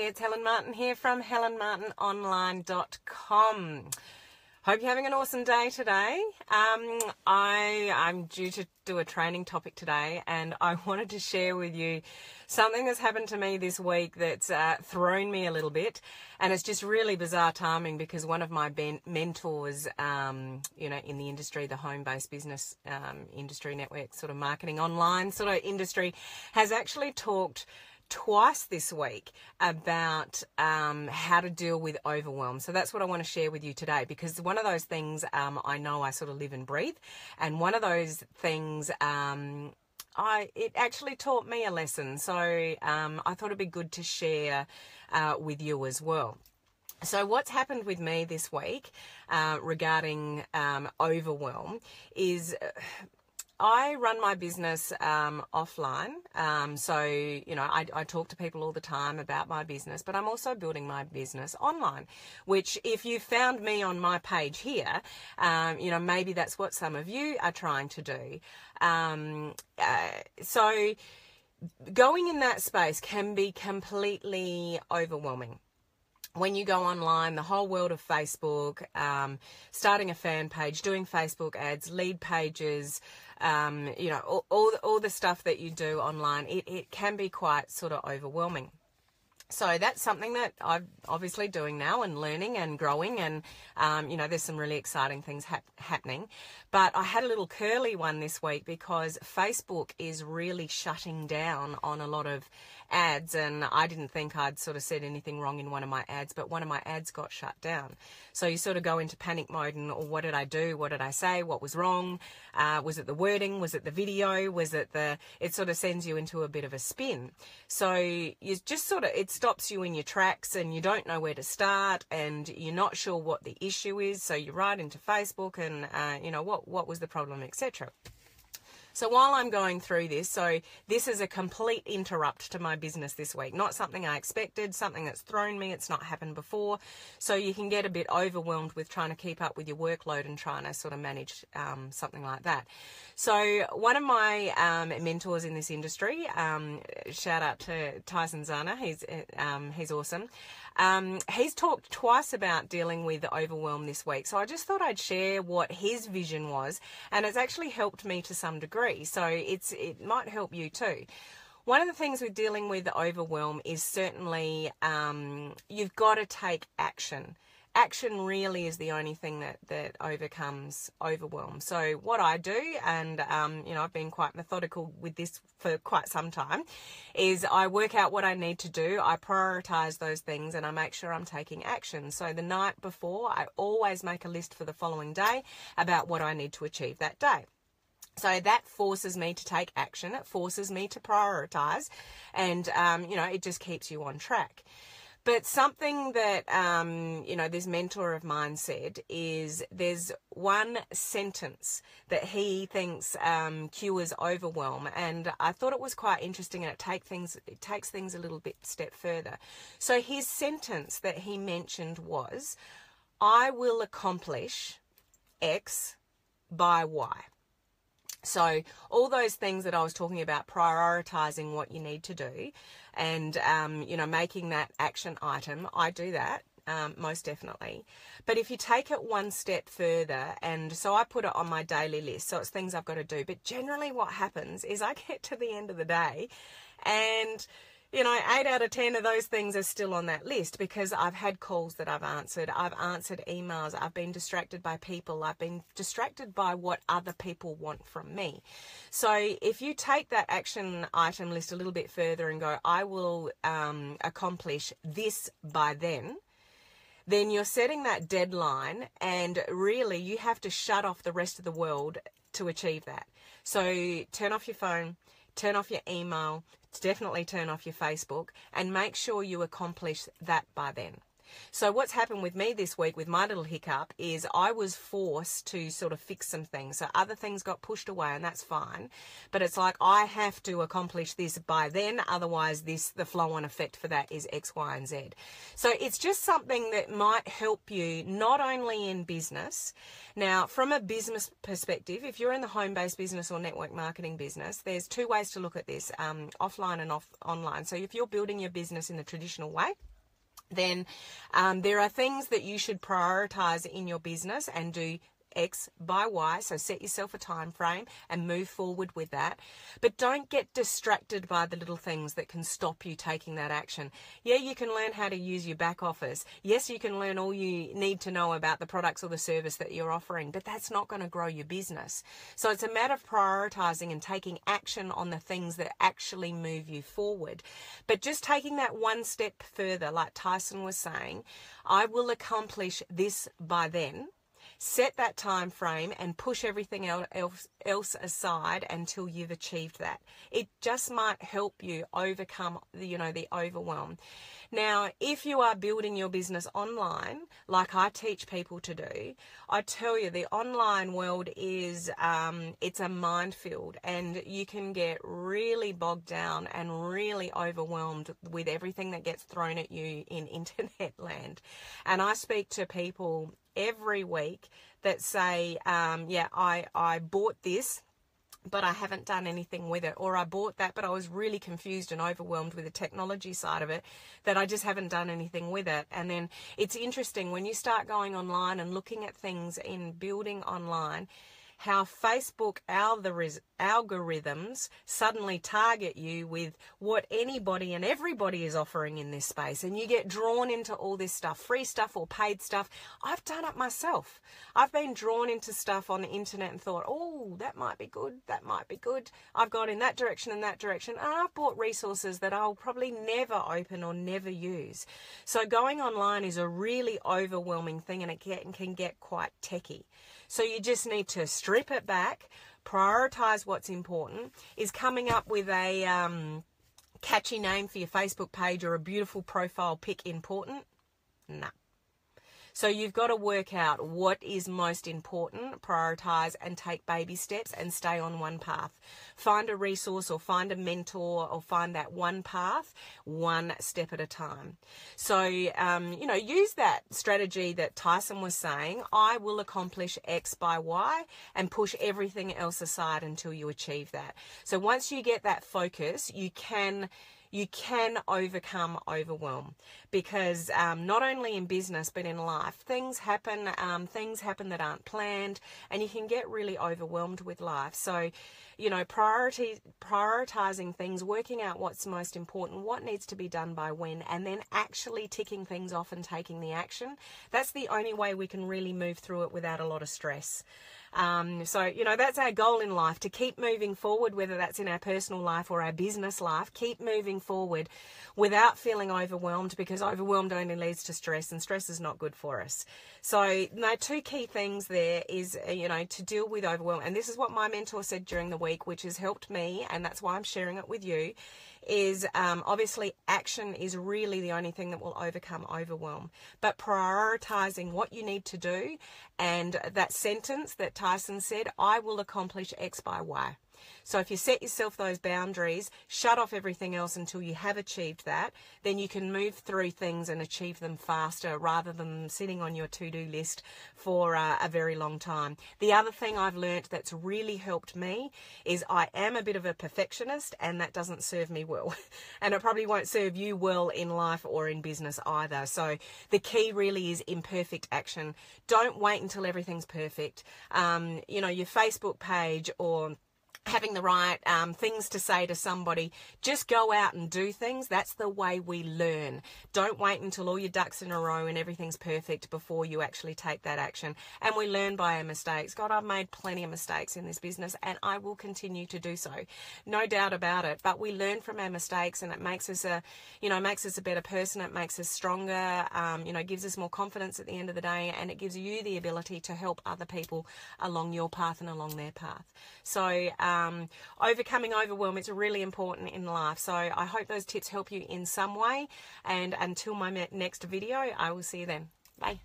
it's Helen Martin here from helenmartinonline.com. Hope you're having an awesome day today. I'm due to do a training topic today, and I wanted to share with you something that's happened to me this week that's thrown me a little bit, and it's just really bizarre timing because one of my mentors, in the industry, the home-based business industry, network sort of marketing, online sort of industry, has actually talked twice this week about how to deal with overwhelm. So that's what I want to share with you today, because one of those things I know I sort of live and breathe, and one of those things it actually taught me a lesson. So I thought it'd be good to share with you as well. So what's happened with me this week regarding overwhelm is I run my business offline. I talk to people all the time about my business, but I'm also building my business online, which if you found me on my page here, maybe that's what some of you are trying to do. So going in that space can be completely overwhelming. When you go online, the whole world of Facebook, starting a fan page, doing Facebook ads, lead pages, all the stuff that you do online, it can be quite sort of overwhelming. So that's something that I'm obviously doing now and learning and growing, and, there's some really exciting things happening. But I had a little curly one this week because Facebook is really shutting down on a lot of ads, and I didn't think I'd sort of said anything wrong in one of my ads, but one of my ads got shut down. So you sort of go into panic mode and, what did I do? What did I say? What was wrong? Was it the wording? Was it the video? It sort of sends you into a bit of a spin. So you just it stops you in your tracks, and you don't know where to start, and you're not sure what the issue is. So you write into Facebook and, what was the problem, etc. So while I'm going through this, so this is a complete interrupt to my business this week. Not something I expected, something that's thrown me. It's not happened before. So you can get a bit overwhelmed with trying to keep up with your workload and trying to sort of manage something like that. So one of my mentors in this industry, shout out to Tyson Zana, he's awesome. He's talked twice about dealing with overwhelm this week. So I just thought I'd share what his vision was, and it's actually helped me to some degree. So it might help you too. One of the things with dealing with overwhelm is certainly you've got to take action. Action really is the only thing that overcomes overwhelm. So what I do, and I've been quite methodical with this for quite some time, is I work out what I need to do, I prioritize those things, and I make sure I'm taking action. So the night before, I always make a list for the following day about what I need to achieve that day. So that forces me to take action, it forces me to prioritize, and it just keeps you on track. But something that, this mentor of mine said is there's one sentence that he thinks cures overwhelm. And I thought it was quite interesting, and it takes things a little bit step further. So his sentence that he mentioned was, I will accomplish X by Y. So all those things that I was talking about, prioritizing what you need to do and, making that action item, I do that, most definitely. But if you take it one step further, and so I put it on my daily list, so it's things I've got to do. But generally what happens is I get to the end of the day and 8 out of 10 of those things are still on that list because I've had calls that I've answered emails, I've been distracted by people, I've been distracted by what other people want from me. So if you take that action item list a little bit further and go, I will accomplish this by then you're setting that deadline, and really you have to shut off the rest of the world to achieve that. So turn off your phone, turn off your email, definitely turn off your Facebook, and make sure you accomplish that by then. So what's happened with me this week with my little hiccup is I was forced to sort of fix some things. So other things got pushed away, and that's fine. But it's like I have to accomplish this by then, otherwise the flow-on effect for that is X, Y, and Z. So it's just something that might help you not only in business. Now, from a business perspective, if you're in the home-based business or network marketing business, there's two ways to look at this, offline and online. So if you're building your business in the traditional way, then there are things that you should prioritize in your business and do X by Y. So set yourself a time frame and move forward with that. But don't get distracted by the little things that can stop you taking that action. Yeah, you can learn how to use your back office. Yes, you can learn all you need to know about the products or the service that you're offering, but that's not going to grow your business. So it's a matter of prioritizing and taking action on the things that actually move you forward. But just taking that one step further, like Tyson was saying, I will accomplish this by then. Set that time frame and push everything else aside until you've achieved that. It just might help you overcome the overwhelm. Now, if you are building your business online, like I teach people to do, I tell you the online world is it's a minefield, and you can get really bogged down and really overwhelmed with everything that gets thrown at you in internet land. And I speak to people every week that say, I bought this, but I haven't done anything with it. Or I bought that, but I was really confused and overwhelmed with the technology side of it, that I just haven't done anything with it. And then it's interesting when you start going online and looking at things in building online, how Facebook algorithms suddenly target you with what anybody and everybody is offering in this space, and you get drawn into all this stuff, free stuff or paid stuff. I've done it myself. I've been drawn into stuff on the internet and thought, oh, that might be good, that might be good. I've gone in that direction and that direction, and I've bought resources that I'll probably never open or never use. So going online is a really overwhelming thing, and it can get quite techie. So you just need to strip it back, prioritize what's important. Is coming up with a catchy name for your Facebook page or a beautiful profile pic important? No. So you've got to work out what is most important, prioritize, and take baby steps and stay on one path. Find a resource or find a mentor or find that one path, one step at a time. So, use that strategy that Tyson was saying. I will accomplish X by Y, and push everything else aside until you achieve that. So once you get that focus, you can overcome overwhelm, because not only in business but in life, things happen that aren't planned, and you can get really overwhelmed with life. So, prioritizing things, working out what's most important, what needs to be done by when, and then actually ticking things off and taking the action. That's the only way we can really move through it without a lot of stress. That's our goal in life, to keep moving forward, whether that's in our personal life or our business life. Keep moving forward without feeling overwhelmed, because overwhelmed only leads to stress, and stress is not good for us. So, two key things there is, to deal with overwhelm. And this is what my mentor said during the week, which has helped me, and that's why I'm sharing it with you, is obviously action is really the only thing that will overcome overwhelm. But prioritizing what you need to do, and that sentence that Tyson said, I will accomplish X by Y. So if you set yourself those boundaries, shut off everything else until you have achieved that, then you can move through things and achieve them faster, rather than sitting on your to-do list for a very long time. The other thing I've learned that's really helped me is I am a bit of a perfectionist, and that doesn't serve me well. And it probably won't serve you well in life or in business either. So the key really is imperfect action. Don't wait until everything's perfect. Your Facebook page, or having the right things to say to somebody, just go out and do things. That's the way we learn. Don't wait until all your ducks in a row and everything's perfect before you actually take that action. And we learn by our mistakes. God, I've made plenty of mistakes in this business, and I will continue to do so. No doubt about it. But we learn from our mistakes, and it makes us a better person. It makes us stronger, gives us more confidence at the end of the day, and it gives you the ability to help other people along your path and along their path. So, overcoming overwhelm is really important in life. So I hope those tips help you in some way. And until my next video, I will see you then. Bye.